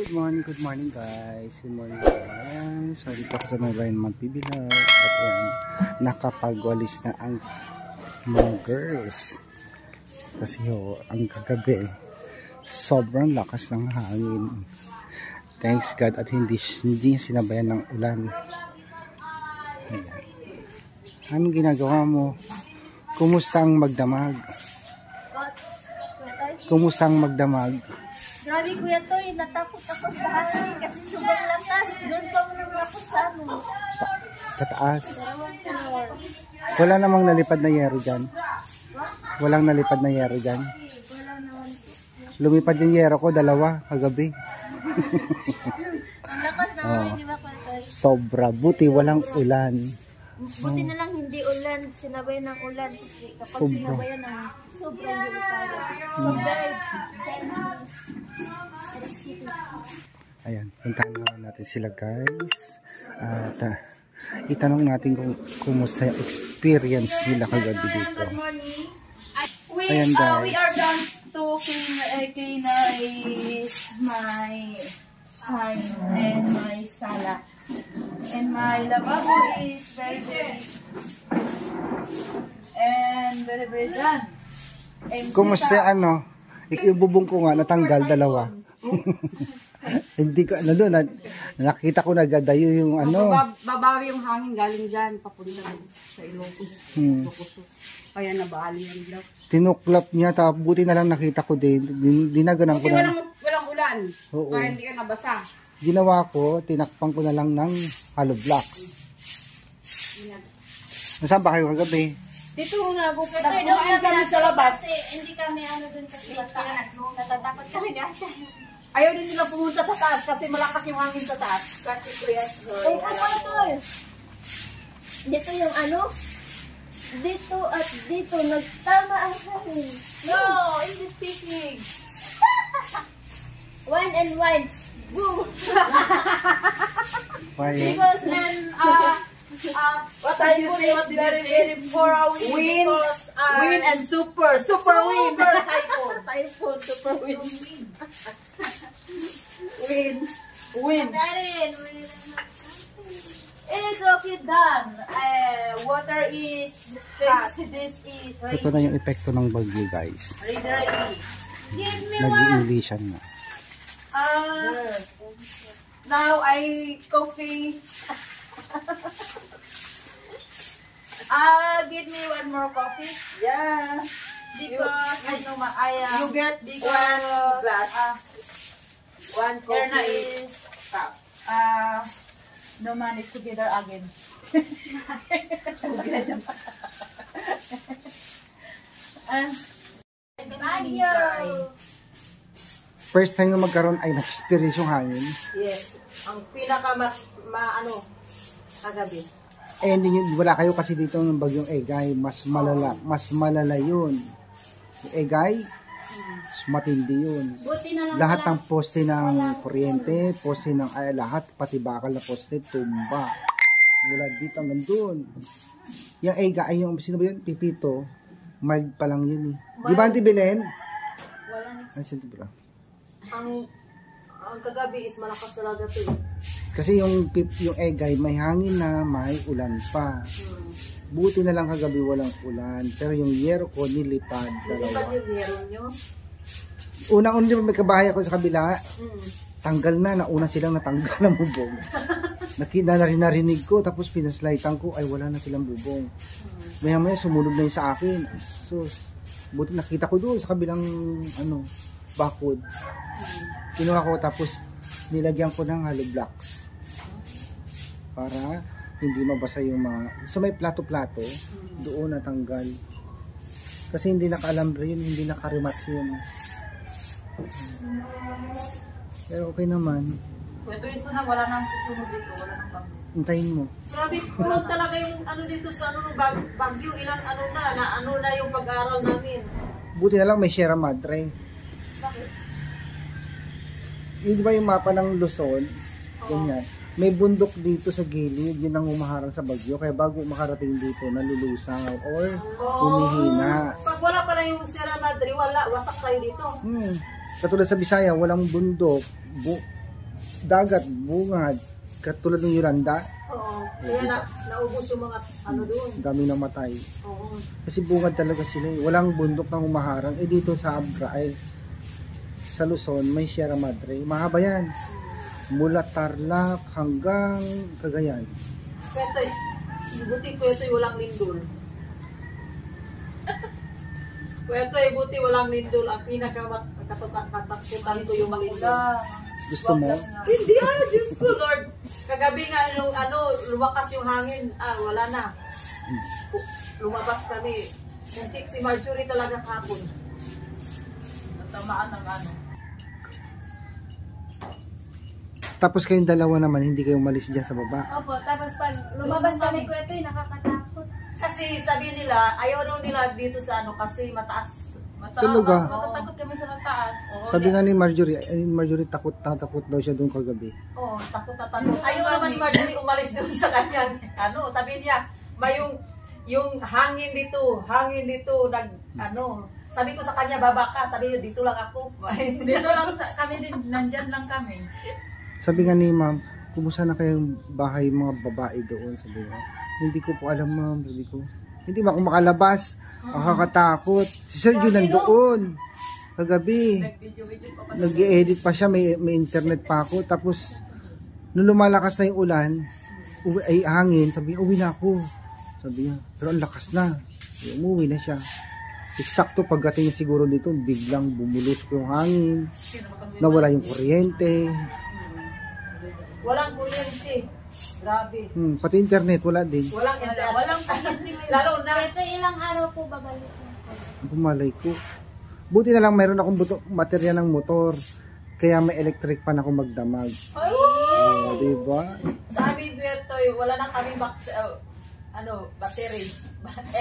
Good morning guys. Good morning guys. So dito ako sa may bayan magbibilag. At yan, nakapagwalis na ang mga girls. Kasi ang kagabi, sobrang lakas ng hangin. Thanks God at hindi sinabayan ng ulan. Ayan. Anong ginagawa mo? Kumusta ang magdamag? Kumusta ang magdamag? Grabe Kuya Toy, natakot ako sa hangin kasi sobrang lakas. Doon pa ako ako sa ano. Sa taas. Wala namang nalipad na yero dyan. Walang nalipad na yero dyan. Wala naman. Lumipad yung yero ko, dalawa, kagabi. Ang lakas naman, di ba Kuya Toy? Sobra. Buti walang ulan. Buti na lang hindi ulan, sinabayan ng ulan. Kasi kapag sinabayan ng sobrang hirap. So very dangerous. Ayan, puntahan naman natin sila guys. At itanong natin kung kumusta yung experience nila kagabi dito. Good morning. Ayan guys. We are done to clean my sign and my sala. And my lavabo is very and very done. And Kumusta ano? Ibubong ko nga natanggal dalawa. Hindi ko doon nakita ko na gadayo yung ano. Babawi yung hangin galing diyan papunta sa Ilocos. Kaya nabali yan daw. Tinuklap niya tapos buti na lang nakita ko din. Dinaganan ko na. Walang ulan. Oo. Para hindi ka nabasa. Ginawa ko, tinakpan ko na lang ng hollow blocks. Nasaan ba kayo kagabi? dito na po Kuya Toy, doon kami sa labas. Kasi hindi kami ano doon kasi taas. Natatakot kami na siya. Ayaw din sila pumunta sa taas kasi malakas yung hangin sa taas. Kasi Kuya Toy. Kuya Toy. Dito yung ano? Dito at dito nagtama ang hangin. No, English speaking. Wine and wine. Boom! Because then, what I put is very far away. Wind, wind and super wind. Typhoon, super wind. Wind. It's okay done. Water is hot. This is Ito na yung epekto ng bagyo guys. ready. Give me one. Nag-i-illusion na. Now I coffee. Give me one more coffee. Yeah. Because I know you get one glass. One coffee. Erna is no man is together again. First time na magkaroon ay na-experience yung hangin. Yes. Ang pinaka maano kagabi. Eh hindi nyo, wala kayo kasi dito ng bagyong Egay, mas malala yun. Yung Egay, matindi yun. Buti na lang Lahat ng poste ng kuryente, poste ng lahat, pati bakal na poste, tumba. Wala dito hanggang doon. Yung Egay, yung sino ba yun? Pipito, mild pa lang yun eh. Di ba Auntie Belen? wala na. Ay, sino ba? Ang kagabi is malakas talaga to. Kasi yung Egay, may hangin na, may ulan pa. Buti na lang kagabi walang ulan. Pero yung yero ko, nilipad dalawa. Yung yero nyo? Unang-una di ba may kabahay ako sa kabila? Tanggal na, nauna silang natanggal ng bubong. Narinig ko, tapos pinaslightan ko, ay wala na silang bubong. Maya-maya sumunod na yun sa akin. So, buti nakita ko doon sa kabilang bakod. Kinuha ko tapos nilagyan ko ng hollow blocks para hindi mabasa yung mga sa may plato-plato doon natanggal kasi hindi naka-alambre yun, hindi naka-remats yun. Pero okay naman. Pwede yun na wala nang susunod dito, wala nang bagyo. Hintayin mo. Grabe, kulang talaga yung dito sa bagyo, ilang na yung pag-aaral namin. Buti na lang may Sierra Madre. Bakit? Yun di ba yung mapa ng Luzon? Ganyan. May bundok dito sa gilid, yun ang umaharang sa bagyo. Kaya bago makarating dito, nalulusaw or humihina. Pag wala pala yung Sierra Madre, wala, wasak tayo dito. Katulad sa Bisaya, walang bundok. dagat, bungad, katulad ng Yolanda, Oo. Kaya naubos yung mga ano doon. dami ng matay. Oo. Kasi bungad talaga sila eh. Walang bundok na humaharang. Eh dito sa Abra ay sa Luzon may Sierra Madre. Mahaba yan. Mula Tarlac hanggang Cagayan. Ito, buti ko ito walang lindol. Ito buti walang lindol. Ang pinakatakutan ko yung makita. Gusto mo? Hindi Diyos ko Lord. Kagabi nga lumakas yung hangin. Wala na. Lumabas kami. Muntik si Marjorie talaga kahapon. Natamaan ng ano. Tapos kayong dalawa naman, hindi kayo umalis dyan sa baba. Opo, tapos pag lumabas kami ko ito, nakakatakot. Kasi sabi nila, ayaw daw nila dito sa kasi mataas. Talaga? Matatakot kami sa mataas. Sabi nga ni Marjorie, takot daw siya doon kagabi. Oo, takot. Ayaw naman ni Marjorie umalis doon sa kanyang, sabi niya, yung hangin dito, sabi ko sa kanya, baba ka, sabi niya, dito lang ako. Dito lang kami din, nandyan lang kami. Sabi nga ni ma'am, kumusta na kayong bahay mga babae doon? Sabi niya, hindi ko po alam ma'am, sabi ko. Hindi ba ako makalabas? Nakakatakot. Si Sergio nandoon. Kagabi. Nag-i-edit pa siya, may internet pa ako. Tapos, nung lumalakas na yung ulan, ay hangin, sabi niya, uwi na ako. Sabi niya, pero ang lakas na. Umuwi na siya. Eksakto pagdating niya siguro dito, biglang bumulos ko yung hangin. Nawala yung kuryente. Walang kuryente. Grabe. Pati internet, wala din. Walang lalo na. Ito ilang araw po babalik. Bumalay ko. Buti na lang mayroon akong baterya ng motor. Kaya may electric pan ako magdamag. Diba? Sa amin dueto, wala na kaming battery.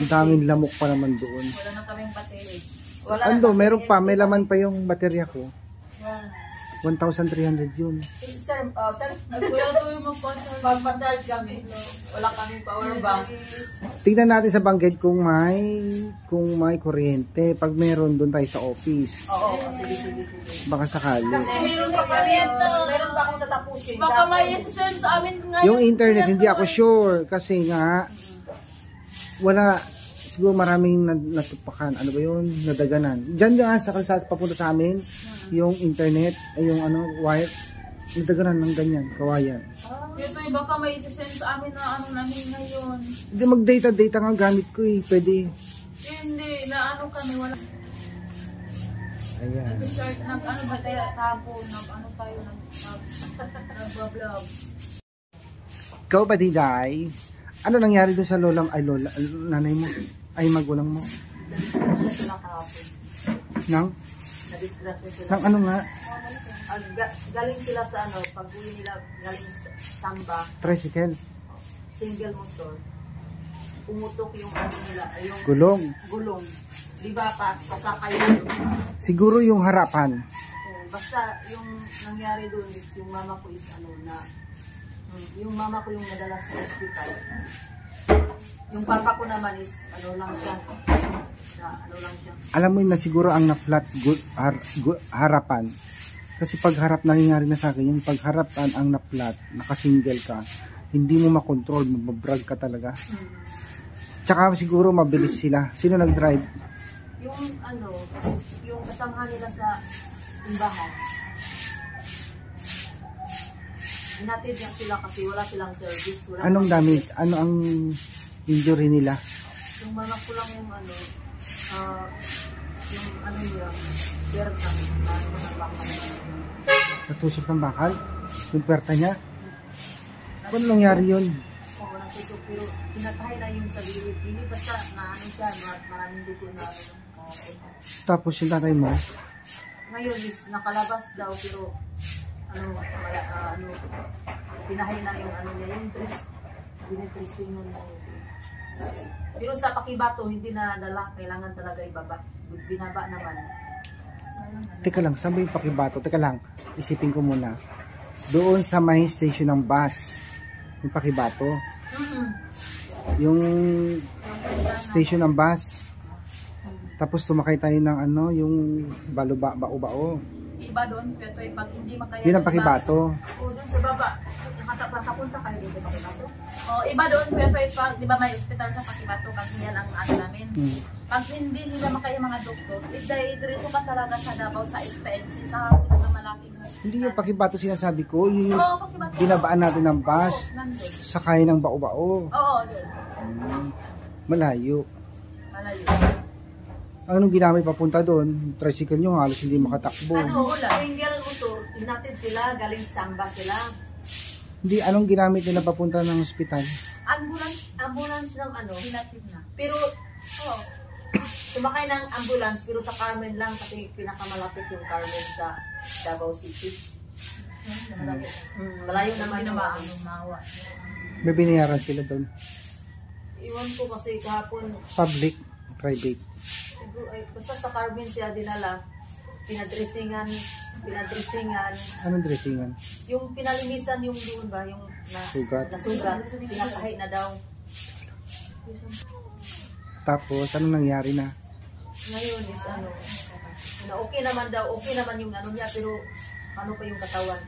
Ang daming lamok pa naman doon. Wala na kaming battery. Meron pa, may laman pa yung baterya ko. 1,300 yun. Sir, magpa-charge kami. Wala kaming power bank. Tingnan natin sa banggit kung may kuryente. Pag meron, doon tayo sa office. Oo, sige. Baka sakali. Meron pa akong tatapusin. Baka may isasend sa amin ngayon. Yung internet, hindi ako sure. Kasi nga, wala, siguro maraming natupakan. Ano ba yun? Nadaganan. Diyan nga sa kalsada papunta sa amin, yung internet, ay yung wire, nadaganan ng ganyan, kawayan. Ito baka may isasend sa amin na namin ngayon. Hindi, mag-data nga gamit ko eh. Pwede. Hindi, kami, wala. Ayan. Nag-ano ba tayo tapon, nag-vlog. Ikaw ba, Diday? Ano nangyari doon sa nanay mo? Ay, magulang mo? Nadisgrasya sila kahapon. Nadisgrasya sila. Nang ano nga? Galing sila sa pag-uwi nila galing Samba. Tricycle. Single motor. Pumutok yung nila, yung gulong. Di ba pasakay yun? Siguro yung harapan. Basta yung nangyari doon is yung mama ko is yung mama ko yung nadala sa hospital. Yung papa ko naman is lang siya. Alam mo yun na siguro ang na-flat harapan. Kasi pag harap nangyayari na sa akin, yung pagharapan ang na-flat, nakasingle ka, hindi mo makontrol, mababrag ka talaga. Tsaka siguro mabilis sila. Sino nag-drive? Yung kasama nila sa simbahan. Hinatid lang sila kasi wala silang service. Anong damage? Ano ang injury nila? Yung mama ko lang yung niya, berta. Natusok ng bakal? Yung perta niya? Ano nangyari yun? Oo, natusok. Pero pinatahay na yung sa bilib. Basta siya, maraming dugo na Tapos yung tatay mo? Ngayon is nakalabas daw pero pinahay na yung niya, yung dinitressing nun. Pero sa Pakibato, hindi na dala, kailangan talaga ibaba. Binaba naman. Teka lang, saan ba yung Pakibato? Teka lang, isipin ko muna. Doon sa may station ng bus, yung Pakibato. Yung station ng bus. Tapos tumakay tayo ng yung bao-bao. iba doon, pero pag hindi makaya. Yun ang pakibato. O doon sa baba, nakapunta kayo dito pakibato. O iba doon, pero pag, di ba may hospital sa pakibato, kasi yan ang ano namin. Pag hindi nila makaya mga doktor, diretso ka talaga sa Davao sa SPNC, sa pinakamalaking. Hindi yung pakibato sinasabi ko, yung Oo, pakibato. binabaan natin ng bus, Nandun. sakay ng bao-bao. Oo, doon. Malayo. Malayo. Anong ginamit papunta doon? Tricycle nyo halos hindi makatakbo. Single motor, inatid sila, galing Samba sila. Hindi, anong ginamit nila papunta ng ospital? Ambulance ng ano, inatid na. Pero, sumakay ng ambulance, pero sa Carmen lang, kasi pinakamalapit yung Carmen sa Davao City. Malayo naman yung mawa. May binayaran sila doon. Iwan ko kasi kahapon, Public, private. basta sa Carmen siya dinala, pinadressingan, Anong dressingan? yung pinalinisan yung doon ba, yung Sugat. nasugat, pinatahi na daw. Tapos, anong nangyari na? Ngayon is ano, na okay naman daw, okay naman yung ano niya, pero ano pa yung katawan?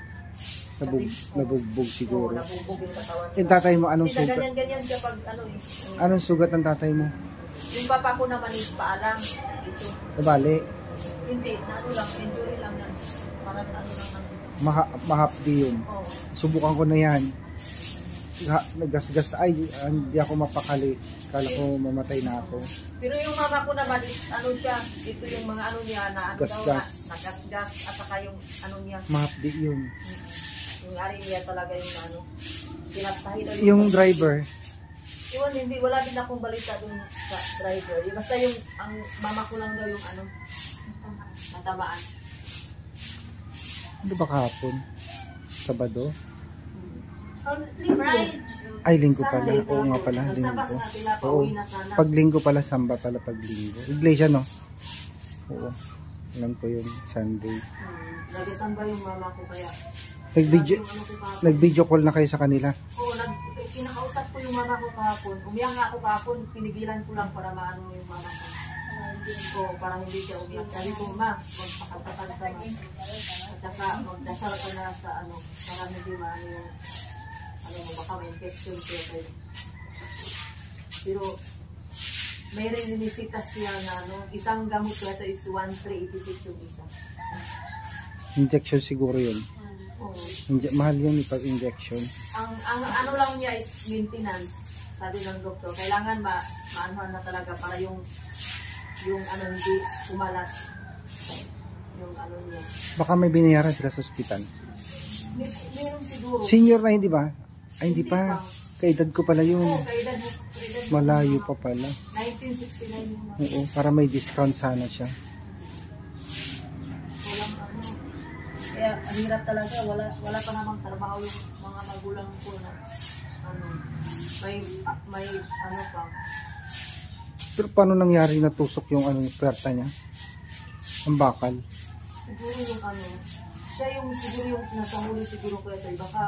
Nabugbog Oo, siguro. nabugbog yung katawan. Yung tatay mo, anong Kasi sugat? ganyan-ganyan siya pag ano eh. Anong sugat ng tatay mo? Yung papa ko naman is paalam. Ito. Nabali. Hindi, na ano lang, injury lang na. Parang ano lang ng... Mahapdi yun. Oo. Subukan ko na yan. Nagasgas, ay, hindi ako mapakali. Kala ko mamatay na ako. Pero yung mama ko naman is ano siya, ito yung mga ano niya na ano daw na, Gasgas. nagasgas at saka yung ano niya, Mahapdi yun. yung ari niya talaga yung ano, pinatahi daw Yung driver, Iwan, hindi, wala din akong balita dun sa driver. Yung, basta yung, ang mama ko lang daw yung ano, natamaan. ano ba kahapon? Sabado? Right. Ay, linggo pala. Oo nga pala, Nagsabas linggo. na sila, Oo. pauwi na sana. Pag linggo pala, samba pala pag linggo. Iglesia, no? Oo. Alam ko yung Sunday. Nagisamba yung mama ko kaya. Nag-video, Yung ano ko kahapon. nag-video call na kayo sa kanila. Oo, kinakausap ko yung mama ko kahapon. Umiyak nga ako kahapon, pinigilan ko lang para maano yung mama ko. So, para hindi siya umiyak. Sabi ko, ma, magpakatakan ka na. At saka, magdasal ka na sa ano, para hindi maano yung, ano mo, baka may infection siya kayo. Pero, may rinisitas siya na ano, isang gamot ko ito is 1,386 yung isa. Injection siguro yun. Oo. Mahal yun pag injection. Ang ano lang niya is maintenance. Sabi ng doktor, kailangan maanuhan na talaga para yung ano hindi kumalat. Yung ano niya. Baka may binayaran sila sa ospital. Meron siguro. Senior na hindi ba? Ay, hindi pa. Kaedad ko pala yun. Oo, kaedad mo. Malayo pa pala. 1969 yung Oo, para may discount sana siya. walang ano. Kaya ang hirap talaga. Wala pa namang trabaho yung mga magulang ko na ano. May ano pa. Pero paano nangyari na tusok yung ano, puwerta niya? Ang bakal. Siguro yung ano, siya yung siguro yung nasa huli siguro ko ito. Baka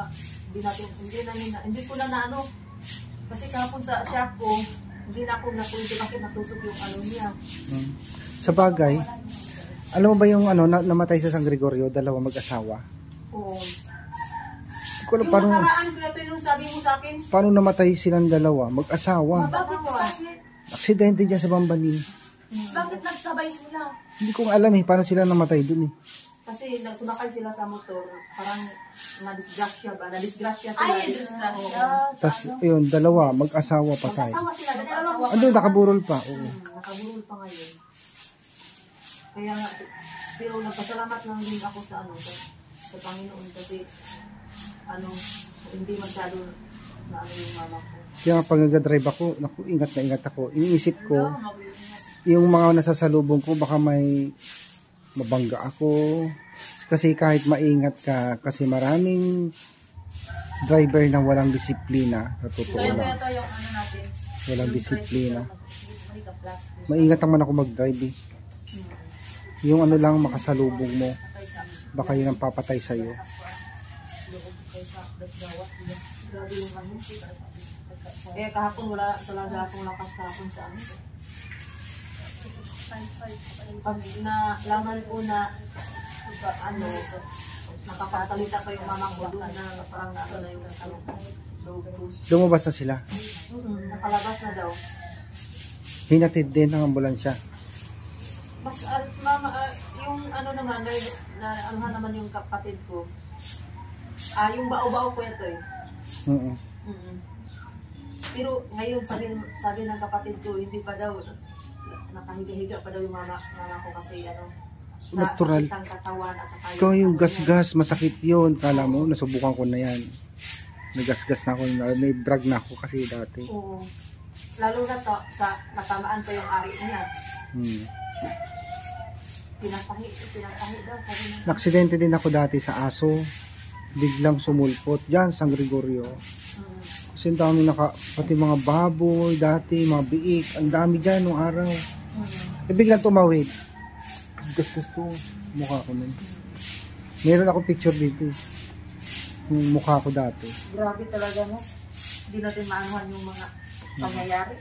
hindi ko na ano. Kasi kahapon sa shop ko, hindi na ako napunti bakit natusok yung ano niya. Sa bagay, alam mo ba yung ano, namatay sa San Gregorio, dalawa mag-asawa? Oo. Hindi ko alam Yung paano, nakaraan ko ito yung sabi mo sa akin. paano namatay silang dalawa, mag-asawa. Bakit? Aksidente dyan sa Bambanin. Bakit nagsabay sila? Hindi ko alam paano sila namatay dun Kasi nagsumakay sila sa motor, parang na-disgrasya ba? Na-disgrasya sila. Ay, disgrasya. Tapos, yun, dalawa, mag-asawa patay. Mag-asawa sila. Mag-asawa. Ando, nakaburol pa. Oo. Nakaburol pa ngayon. Kaya nga, pero nagpasalamat lang din ako sa ano, sa Panginoon kasi ano, hindi masyado na ano yung mama ko. Kaya nga pag nag-drive ako, naku, ingat na ingat ako. Iniisip ko, yung mga nasasalubong ko, baka may mabangga ako. Kasi kahit maingat ka, kasi maraming driver na walang disiplina. Sa totoo lang. Ito yung ano natin. Walang disiplina. Maingat naman ako mag-drive. Yung ano lang makasalubong mo, baka yun ang papatay sa'yo. Grabe yung ano. Kaya kahapon wala talaga akong lakas kahapon sa ano. Pag nalaman ko na ano, nakapasalita pa yung mama ko doon na parang ano na yung ano, Lumabas na sila. nakalabas na daw. Hinatid din ng ambulansya. Mas, mama, yung ano naman, ano naman yung kapatid ko, yung bao-bao ko ito eh. Pero ngayon, sabi ng kapatid ko, hindi pa daw, nakahiga-higa pa daw yung mama ko kasi ano, natural. sa katawan at saka Ikaw yung gas-gas, masakit yun. Kala mo, nasubukan ko na yan. Nagasgas na ako, may brag na ako kasi dati. Oo. Lalo na to, natamaan pa yung ari niya. Pinatahi daw. Naksidente din ako dati sa aso. Biglang sumulpot. Diyan, San Gregorio. Kasi ang dami pati mga baboy dati, mga biik. Ang dami dyan nung araw. Biglang tumawid. Gasgas to. Mukha ko nun. Meron ako picture dito. Yung mukha ko dati. Grabe talaga mo. Hindi natin maanuhan yung mga pangyayari.